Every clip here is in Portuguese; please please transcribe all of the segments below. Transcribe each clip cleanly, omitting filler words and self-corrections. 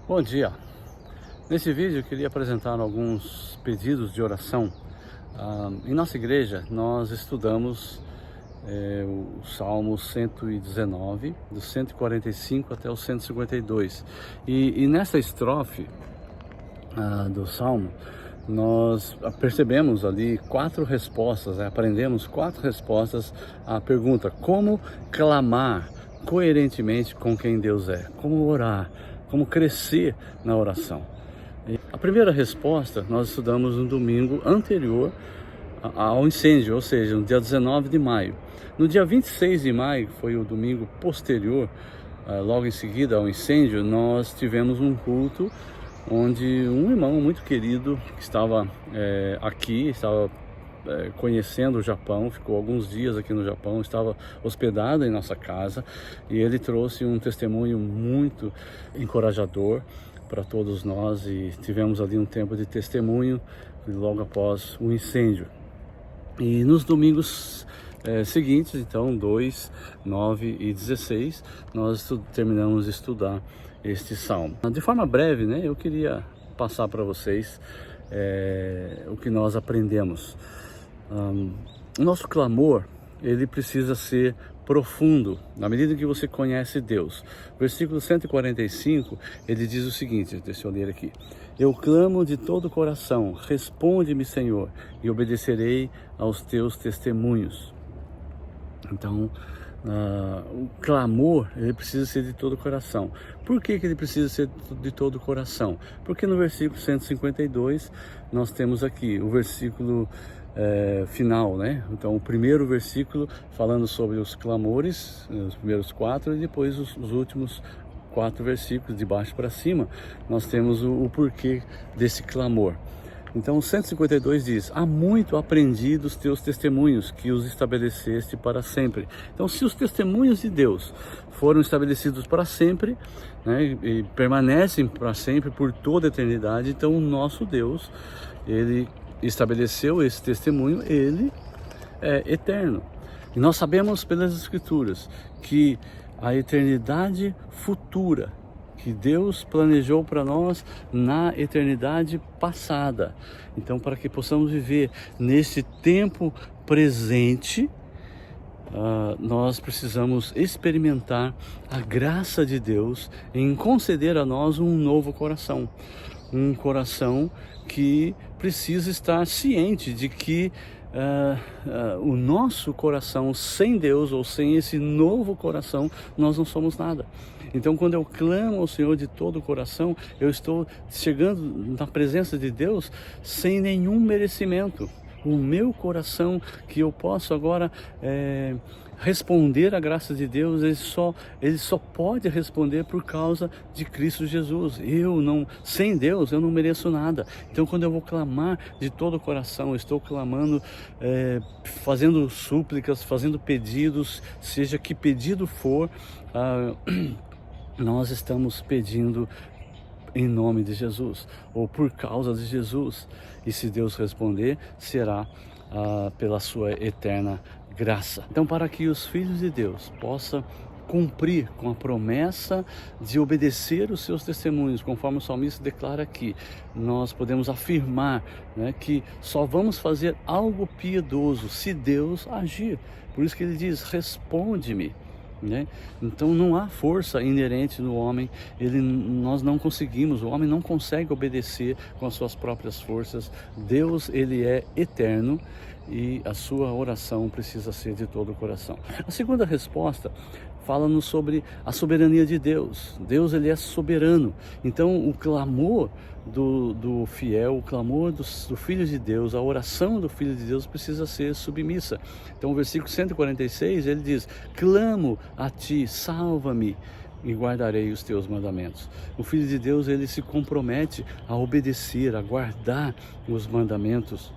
Bom dia! Nesse vídeo eu queria apresentar alguns pedidos de oração. Em nossa igreja nós estudamos o Salmo 119, do 145 até o 152. E nessa estrofe do Salmo, nós percebemos ali 4 respostas, aprendemos 4 respostas à pergunta: como clamar coerentemente com quem Deus é, como orar, como crescer na oração. E a primeira resposta nós estudamos no domingo anterior ao incêndio, ou seja, no dia 19 de maio. No dia 26 de maio, que foi o domingo posterior, logo em seguida ao incêndio, nós tivemos um culto onde um irmão muito querido que estava aqui, estava conhecendo o Japão, ficou alguns dias aqui no Japão, estava hospedado em nossa casa, e ele trouxe um testemunho muito encorajador para todos nós, e tivemos ali um tempo de testemunho logo após o incêndio. E nos domingos seguintes, então 2, 9 e 16, nós terminamos de estudar este salmo. De forma breve, eu queria passar para vocês o que nós aprendemos. O nosso clamor, ele precisa ser profundo, na medida que você conhece Deus. Versículo 145, ele diz o seguinte, deixa eu ler aqui: eu clamo de todo o coração, responde-me, Senhor, e obedecerei aos teus testemunhos. Então, o clamor, ele precisa ser de todo o coração. Por que ele precisa ser de todo o coração? Porque no versículo 152, nós temos aqui o versículo final, Então, o primeiro versículo falando sobre os clamores, os primeiros 4, e depois os últimos 4 versículos, de baixo para cima, nós temos o porquê desse clamor. Então, o 152 diz: há muito aprendi dos teus testemunhos, que os estabeleceste para sempre. Então, se os testemunhos de Deus foram estabelecidos para sempre, e permanecem para sempre, por toda a eternidade, então o nosso Deus, ele estabeleceu esse testemunho, ele é eterno. E nós sabemos pelas Escrituras que a eternidade futura que Deus planejou para nós na eternidade passada. Então, para que possamos viver nesse tempo presente, nós precisamos experimentar a graça de Deus em conceder a nós um novo coração. Um coração que precisa estar ciente de que o nosso coração sem Deus, ou sem esse novo coração, nós não somos nada. Então, quando eu clamo ao Senhor de todo o coração, eu estou chegando na presença de Deus sem nenhum merecimento. O meu coração, que eu posso agora responder à graça de Deus, ele só pode responder por causa de Cristo Jesus. Sem Deus, eu não mereço nada. Então, quando eu vou clamar de todo o coração, eu estou clamando, fazendo súplicas, fazendo pedidos, seja que pedido for, nós estamos pedindo em nome de Jesus, ou por causa de Jesus. E se Deus responder, será pela sua eterna graça. Então, para que os filhos de Deus possam cumprir com a promessa de obedecer os seus testemunhos, conforme o salmista declara aqui, nós podemos afirmar que só vamos fazer algo piedoso se Deus agir. Por isso que ele diz: responde-me. Então não há força inerente no homem, nós não conseguimos, o homem não consegue obedecer com as suas próprias forças. Deus, ele é eterno, e a sua oração precisa ser de todo o coração. A segunda resposta fala-nos sobre a soberania de Deus. Deus, ele é soberano. Então o clamor do fiel, o clamor do Filho de Deus, a oração do Filho de Deus precisa ser submissa. Então o versículo 146, ele diz: clamo a ti, salva-me, e guardarei os teus mandamentos. O Filho de Deus, ele se compromete a obedecer, a guardar os mandamentos,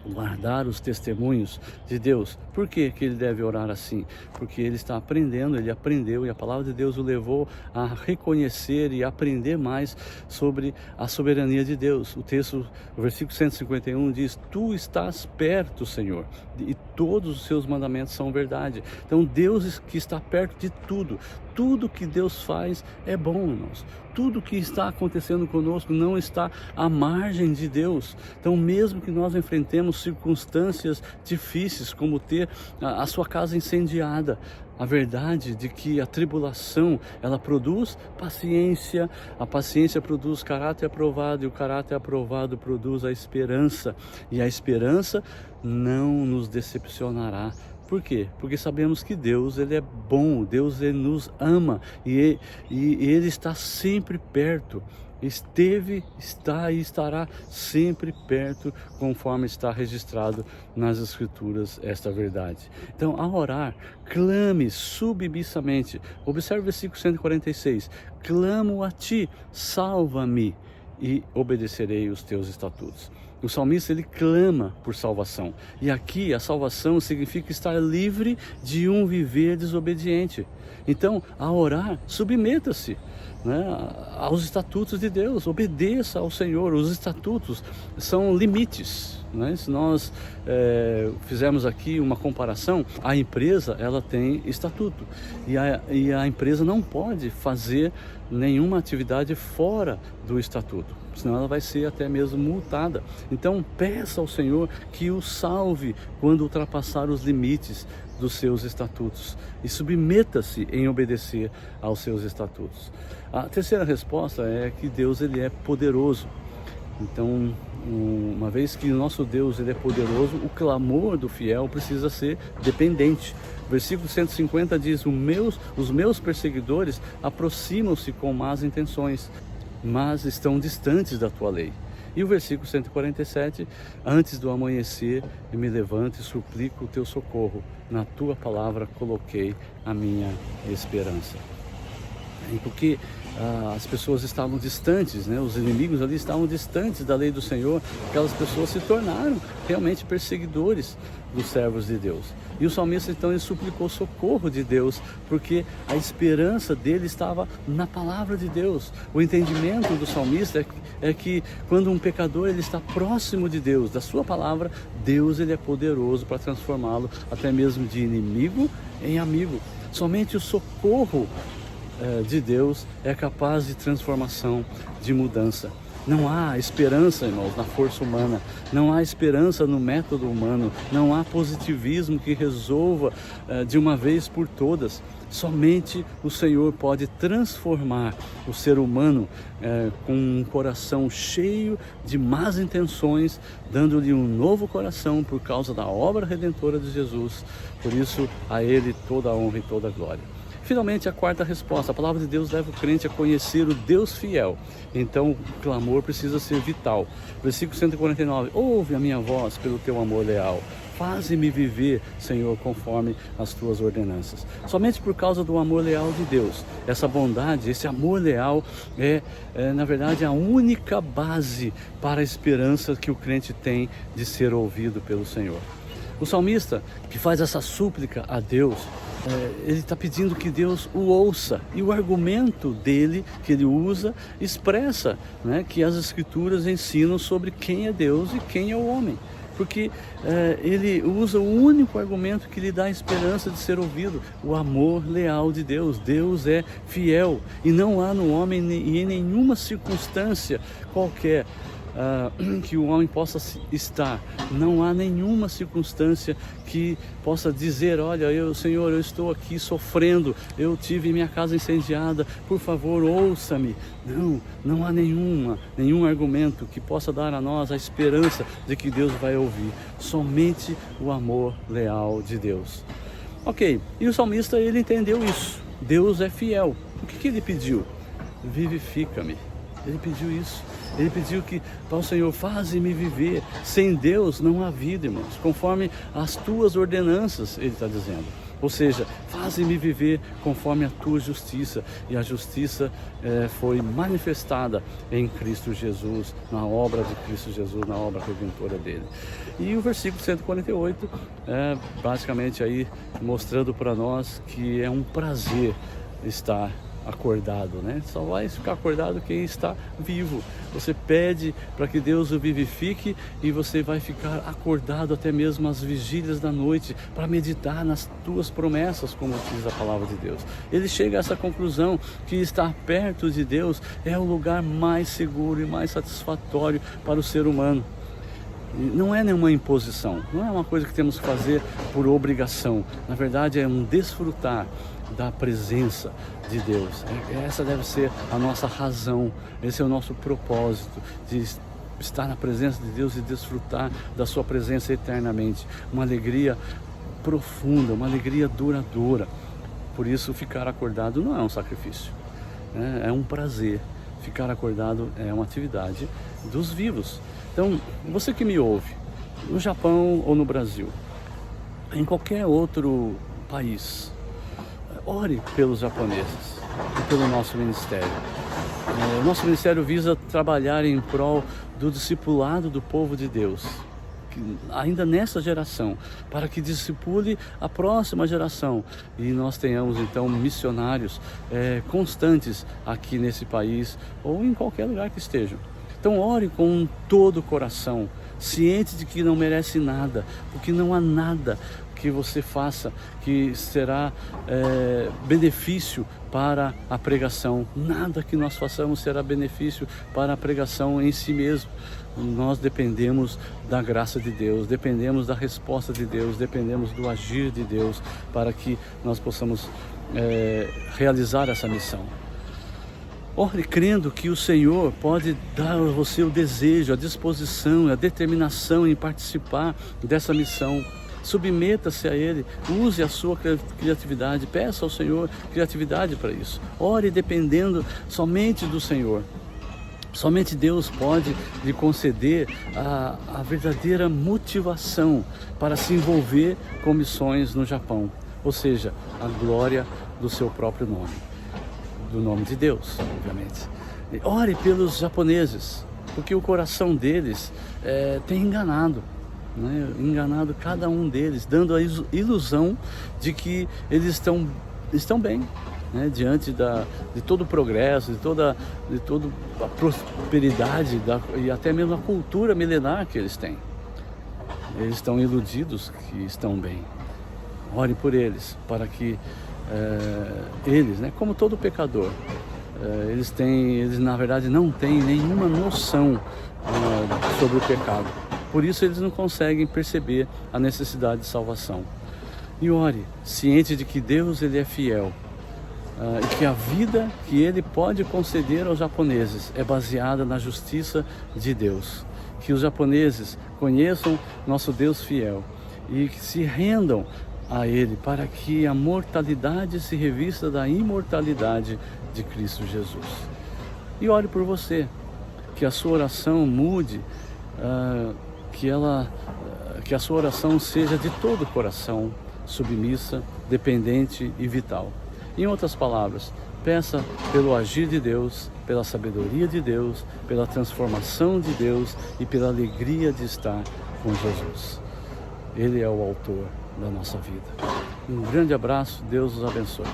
guardar os testemunhos de Deus. Por que ele deve orar assim? Porque ele está aprendendo, ele aprendeu, e a palavra de Deus o levou a reconhecer e aprender mais sobre a soberania de Deus. O versículo 151 diz: tu estás perto, Senhor, e todos os seus mandamentos são verdade. Então Deus que está perto de tudo, tudo que Deus faz é bom, irmãos. Tudo que está acontecendo conosco não está à margem de Deus. Então, mesmo que nós enfrentemos circunstâncias difíceis, como ter a sua casa incendiada, a verdade de que a tribulação, ela produz paciência, a paciência produz caráter aprovado, e o caráter aprovado produz a esperança, e a esperança não nos decepcionará. Por quê? Porque sabemos que Deus, Ele é bom, Deus, Ele nos ama, e Ele está sempre perto. Esteve, está e estará sempre perto, conforme está registrado nas Escrituras esta verdade. Então, ao orar, clame submissamente. Observe o versículo 146. Clamo a Ti, salva-me, e obedecerei os Teus estatutos. O salmista, ele clama por salvação. E aqui a salvação significa estar livre de um viver desobediente. Então, ao orar, submeta-se, né, aos estatutos de Deus, obedeça ao Senhor. Os estatutos são limites, né? Se nós fizermos aqui uma comparação, a empresa, ela tem estatuto, e a empresa não pode fazer nenhuma atividade fora do estatuto, senão ela vai ser até mesmo multada. Então peça ao Senhor que o salve quando ultrapassar os limites dos seus estatutos, e submeta-se em obedecer aos seus estatutos. A terceira resposta é que Deus, ele é poderoso. Então, uma vez que o nosso Deus, ele é poderoso, o clamor do fiel precisa ser dependente. Versículo 150 diz: os meus perseguidores aproximam-se com más intenções, mas estão distantes da tua lei. E o versículo 147, antes do amanhecer, eu me levanto e suplico o teu socorro. Na tua palavra coloquei a minha esperança. E porque as pessoas estavam distantes, né? Os inimigos ali estavam distantes da lei do Senhor, aquelas pessoas se tornaram realmente perseguidores dos servos de Deus. E o salmista, então, ele suplicou socorro de Deus, porque a esperança dele estava na palavra de Deus. O entendimento do salmista é que quando um pecador, ele está próximo de Deus, da sua palavra, Deus, ele é poderoso para transformá-lo até mesmo de inimigo em amigo. Somente o socorro de Deus é capaz de transformação, de mudança. Não há esperança, irmãos, na força humana, não há esperança no método humano, não há positivismo que resolva de uma vez por todas. Somente o Senhor pode transformar o ser humano com um coração cheio de más intenções, dando-lhe um novo coração por causa da obra redentora de Jesus. Por isso, a Ele toda a honra e toda a glória. Finalmente, a quarta resposta: a palavra de Deus leva o crente a conhecer o Deus fiel. Então, o clamor precisa ser vital. Versículo 149, ouve a minha voz pelo teu amor leal. Faze-me viver, Senhor, conforme as tuas ordenanças. Somente por causa do amor leal de Deus, essa bondade, esse amor leal na verdade, a única base para a esperança que o crente tem de ser ouvido pelo Senhor. O salmista, que faz essa súplica a Deus, ele está pedindo que Deus o ouça, e o argumento dele, que ele usa, expressa, né, que as Escrituras ensinam sobre quem é Deus e quem é o homem. Porque ele usa o único argumento que lhe dá a esperança de ser ouvido: o amor leal de Deus. Deus é fiel, e não há no homem e em nenhuma circunstância qualquer que o homem possa estar. Não há nenhuma circunstância que possa dizer: olha, Senhor, eu estou aqui sofrendo, eu tive minha casa incendiada, por favor, ouça-me. Não há nenhum argumento que possa dar a nós a esperança de que Deus vai ouvir. Somente o amor leal de Deus. Ok, e o salmista, ele entendeu isso. Deus é fiel. O que ele pediu? Vivifica-me. Ele pediu isso. Ele pediu que para o Senhor: faze-me viver. Sem Deus não há vida, irmãos. Conforme as tuas ordenanças, ele está dizendo. Ou seja, faze-me viver conforme a tua justiça. E a justiça foi manifestada em Cristo Jesus, na obra de Cristo Jesus, na obra redentora dele. E o versículo 148 basicamente aí mostrando para nós que é um prazer estar acordado, né? Só vai ficar acordado quem está vivo. Você pede para que Deus o vivifique e você vai ficar acordado até mesmo às vigílias da noite para meditar nas tuas promessas, como diz a palavra de Deus. Ele chega a essa conclusão que estar perto de Deus é o lugar mais seguro e mais satisfatório para o ser humano. Não é nenhuma imposição, não é uma coisa que temos que fazer por obrigação. Na verdade, é um desfrutar da presença de Deus. Essa deve ser a nossa razão, esse é o nosso propósito, de estar na presença de Deus e desfrutar da sua presença eternamente. Uma alegria profunda, uma alegria duradoura. Por isso, ficar acordado não é um sacrifício, é um prazer. Ficar acordado é uma atividade dos vivos. Então, você que me ouve, no Japão ou no Brasil, em qualquer outro país, ore pelos japoneses e pelo nosso ministério. O nosso ministério visa trabalhar em prol do discipulado do povo de Deus, ainda nessa geração, para que discipule a próxima geração e nós tenhamos então missionários constantes aqui nesse país ou em qualquer lugar que estejam. Então ore com todo o coração, ciente de que não merece nada, porque não há nada que você faça que será benefício para a pregação. Nada que nós façamos será benefício para a pregação em si mesmo. Nós dependemos da graça de Deus, dependemos da resposta de Deus, dependemos do agir de Deus para que nós possamos realizar essa missão. Ore crendo que o Senhor pode dar a você o desejo, a disposição, a determinação em participar dessa missão. Submeta-se a Ele, use a sua criatividade, peça ao Senhor criatividade para isso. Ore dependendo somente do Senhor. Somente Deus pode lhe conceder a verdadeira motivação para se envolver com missões no Japão, ou seja, a glória do seu próprio nome, do nome de Deus, obviamente. Ore pelos japoneses, porque o coração deles tem enganado, enganado cada um deles, dando a ilusão de que eles estão bem, diante de todo o progresso, de toda a prosperidade e até mesmo a cultura milenar que eles têm. Eles estão iludidos que estão bem. Ore por eles, para que eles, como todo pecador, eles na verdade não têm nenhuma noção sobre o pecado. Por isso eles não conseguem perceber a necessidade de salvação. E ore, ciente de que Deus ele é fiel. E que a vida que Ele pode conceder aos japoneses é baseada na justiça de Deus. Que os japoneses conheçam nosso Deus fiel e que se rendam a Ele para que a mortalidade se revista da imortalidade de Cristo Jesus. E ore por você, que a sua oração mude, que a sua oração seja de todo o coração, submissa, dependente e vital. Em outras palavras, peça pelo agir de Deus, pela sabedoria de Deus, pela transformação de Deus e pela alegria de estar com Jesus. Ele é o autor da nossa vida. Um grande abraço, Deus os abençoe.